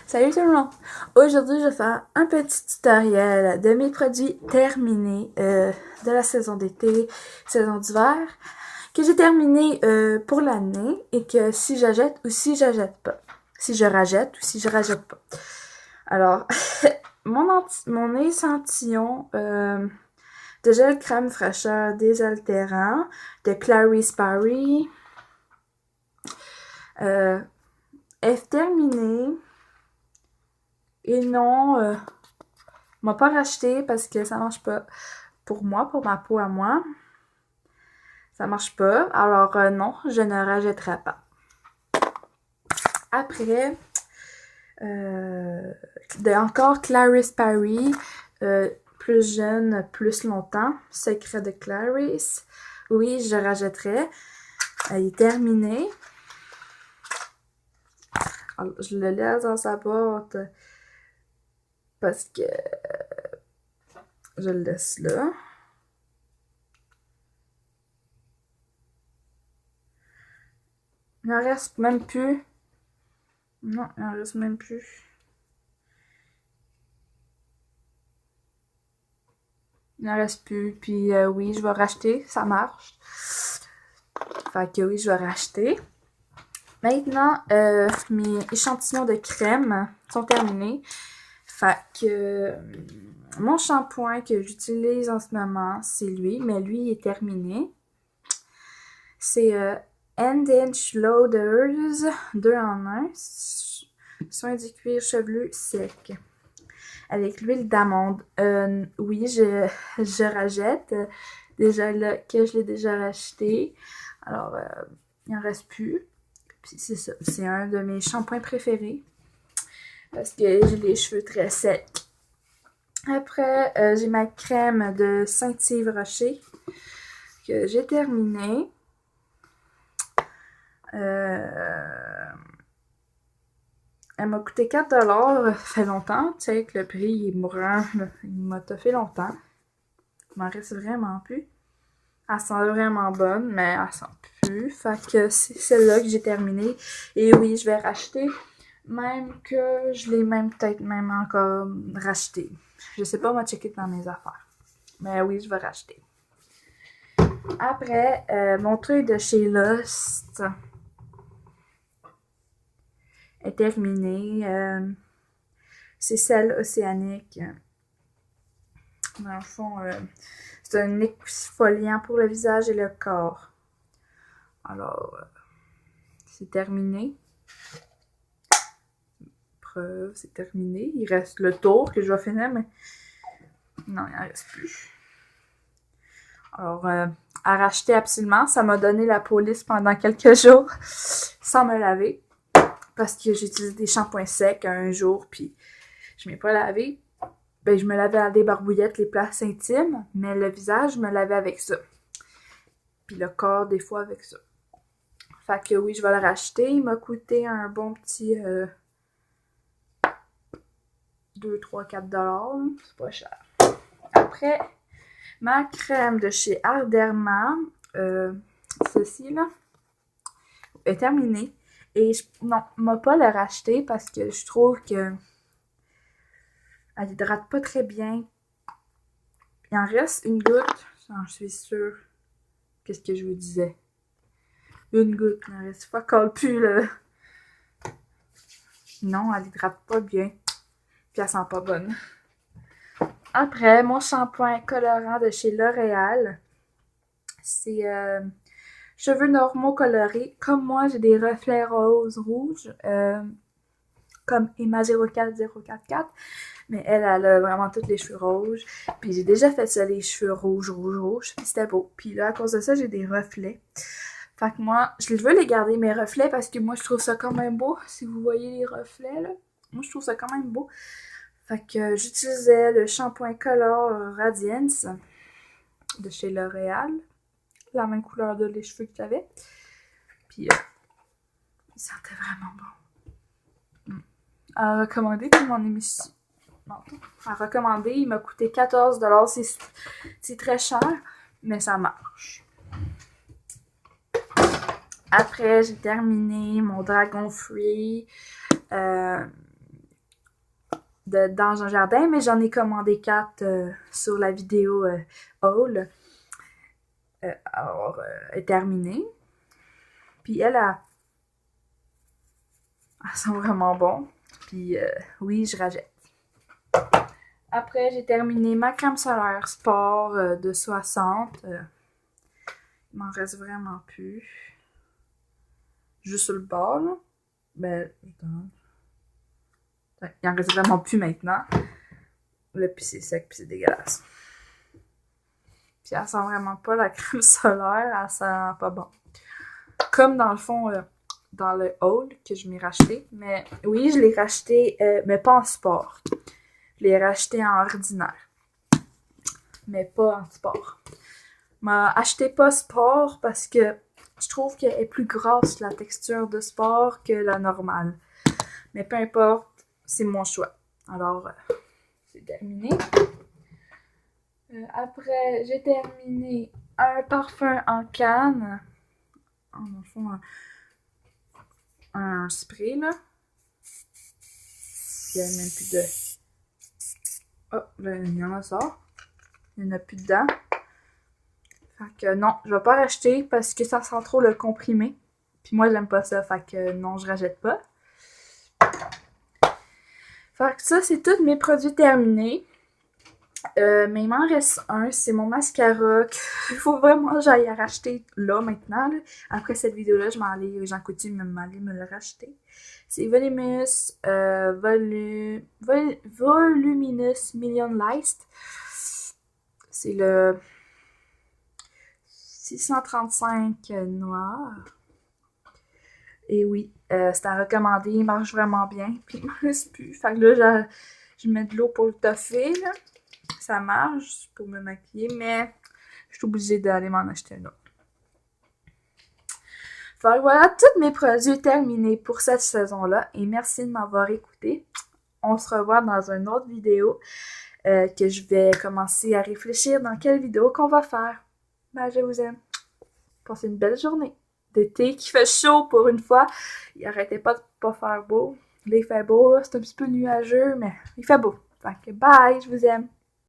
Salut tout le monde! Aujourd'hui, je vais faire un petit tutoriel de mes produits terminés de la saison d'été, saison d'hiver, que j'ai terminé pour l'année et que si j'achète ou si j'achète pas. Si je rachète ou si je rachète pas. Alors, mon échantillon de gel crème fraîcheur désaltérant de Clarice Parry est terminé. Et non, m'a pas racheté parce que ça marche pas pour moi, pour ma peau à moi. Ça marche pas. Alors non, je ne rachèterai pas. Après, encore Clarice Parry, plus jeune, plus longtemps. Secret de Clarice. Oui, je rachèterai. Il est terminé. Alors, je le laisse dans sa boîte parce que je le laisse là. Il n'en reste même plus. Non, il n'en reste même plus. Il n'en reste plus. Puis oui, je vais racheter. Ça marche. Fait que oui, je vais racheter. Maintenant, mes échantillons de crème sont terminés. Fait que mon shampoing que j'utilise en ce moment, c'est lui. Mais lui, il est terminé. C'est Hand Inch Loaders 2 en 1. Soin du cuir chevelu sec. Avec l'huile d'amande. Oui, je rachète. Déjà là, que je l'ai déjà racheté. Alors, il n'en reste plus. Puis c'est ça. C'est un de mes shampoings préférés. Parce que j'ai les cheveux très secs. Après, j'ai ma crème de Saint-Yves Rocher. Que j'ai terminée. Elle m'a coûté 4$, ça fait longtemps, tu sais, que le prix il est mourant, il m'a fait longtemps. Il m'en reste vraiment plus. Elle sent vraiment bonne, mais elle sent plus. Fait que c'est celle-là que j'ai terminée. Et oui, je vais racheter. Même que je l'ai peut-être même encore racheté. Je sais pas, moi checker dans mes affaires. Mais oui, je vais racheter. Après, mon truc de chez Lost est terminé. C'est celle océanique. Dans le fond, c'est un exfoliant pour le visage et le corps. Alors, c'est terminé. Preuve, c'est terminé. Il reste le tour que je vais finir, mais non, il n'en reste plus. Alors, à racheter absolument. Ça m'a donné la peau lisse pendant quelques jours sans me laver. Parce que j'utilise des shampoings secs un jour, puis je ne m'ai pas lavé. Ben, je me lavais à des barbouillettes, les places intimes, mais le visage, je me lavais avec ça. Puis le corps, des fois, avec ça. Fait que oui, je vais le racheter. Il m'a coûté un bon petit 2, 3, 4$. C'est pas cher. Après, ma crème de chez Arderma, ceci là, est terminée. Et non, m'a pas le racheté parce que je trouve que elle hydrate pas très bien. Il en reste une goutte, j'en suis sûre. Qu'est-ce que je vous disais? Une goutte, il en reste pas encore plus là. Non, elle hydrate pas bien. Puis elle sent pas bonne. Après, mon shampoing colorant de chez L'Oréal. C'est cheveux normaux colorés. Comme moi, j'ai des reflets roses rouges. Comme Emma 04044. Mais elle a vraiment tous les cheveux rouges. Puis j'ai déjà fait ça, les cheveux rouges. Puis c'était beau. Puis là, à cause de ça, j'ai des reflets. Fait que moi, je veux les garder, mes reflets, parce que moi, je trouve ça quand même beau. Si vous voyez les reflets, là. Moi, je trouve ça quand même beau. Fait que j'utilisais le shampoing Color Radiance de chez L'Oréal. La même couleur de les cheveux que j'avais. Puis, il sentait vraiment bon. À recommander, puis mon émission. Non, à recommander, il m'a coûté 14$. C'est très cher, mais ça marche. Après, j'ai terminé mon Dragon Free dans un jardin, mais j'en ai commandé 4 sur la vidéo haul. Alors, elle est terminée. Puis elles sont vraiment bons. Puis oui, je rachète. Après, j'ai terminé ma crème solaire sport de 60. Il m'en reste vraiment plus. Juste sur le bord, là. Ben, attends. Il en reste vraiment plus maintenant. Là, puis c'est sec, puis c'est dégueulasse. Puis elle sent vraiment pas la crème solaire, elle sent pas bon. Comme dans le fond, dans le haul que je m'ai racheté. Mais oui, je l'ai racheté, mais pas en sport. Je l'ai racheté en ordinaire. Mais pas en sport. M'a acheté pas sport parce que je trouve qu'elle est plus grasse la texture de sport que la normale. Mais peu importe, c'est mon choix. Alors, c'est terminé. Après, j'ai terminé un parfum en canne. Dans le fond, un spray, là. Il n'y a même plus de... Oh, là, il y en a ça. Il n'y en a plus dedans. Fait que non, je vais pas racheter parce que ça sent trop le comprimé. Puis moi, j'aime pas ça, fait que non, je rachète pas. Fait que ça, c'est tous mes produits terminés. Mais il m'en reste un, c'est mon mascara. Il faut vraiment que j'aille à racheter là, maintenant. Là. Après cette vidéo-là, je m'en allais, Jean Coutu m'aller me le racheter. C'est Voluminous, Voluminous Million Light. C'est le 635 noir. Et oui, c'est à recommander, il marche vraiment bien. Puis il m'en reste plus. Fait que là, je mets de l'eau pour le toffer, là. Ça marche pour me maquiller, mais je suis obligée d'aller m'en acheter un autre. Fait que voilà, tous mes produits terminés pour cette saison-là. Et merci de m'avoir écouté. On se revoit dans une autre vidéo que je vais commencer à réfléchir dans quelle vidéo qu'on va faire. Ben, je vous aime. Passez une belle journée d'été qui fait chaud pour une fois. Il arrêtait pas de pas faire beau. Là, il fait beau, c'est un petit peu nuageux, mais il fait beau. Fait que bye, je vous aime.